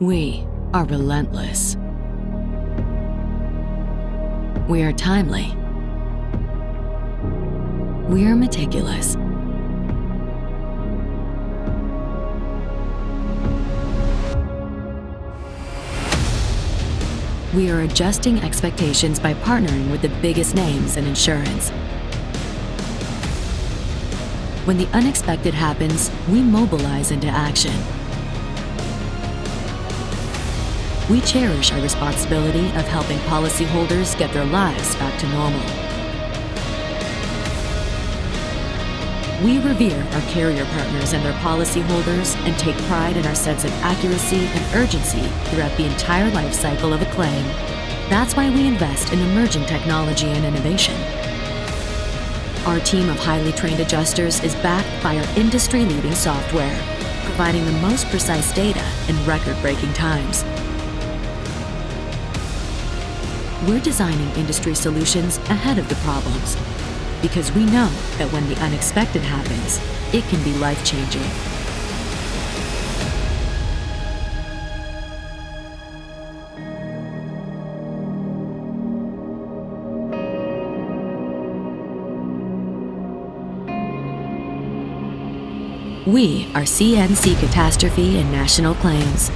We are relentless. We are timely. We are meticulous. We are adjusting expectations by partnering with the biggest names in insurance. When the unexpected happens, we mobilize into action. We cherish our responsibility of helping policyholders get their lives back to normal. We revere our carrier partners and their policyholders and take pride in our sense of accuracy and urgency throughout the entire life cycle of a claim. That's why we invest in emerging technology and innovation. Our team of highly trained adjusters is backed by our industry-leading software, providing the most precise data in record-breaking times. We're designing industry solutions ahead of the problems, because we know that when the unexpected happens, it can be life-changing. We are CNC Catastrophe and National Claims.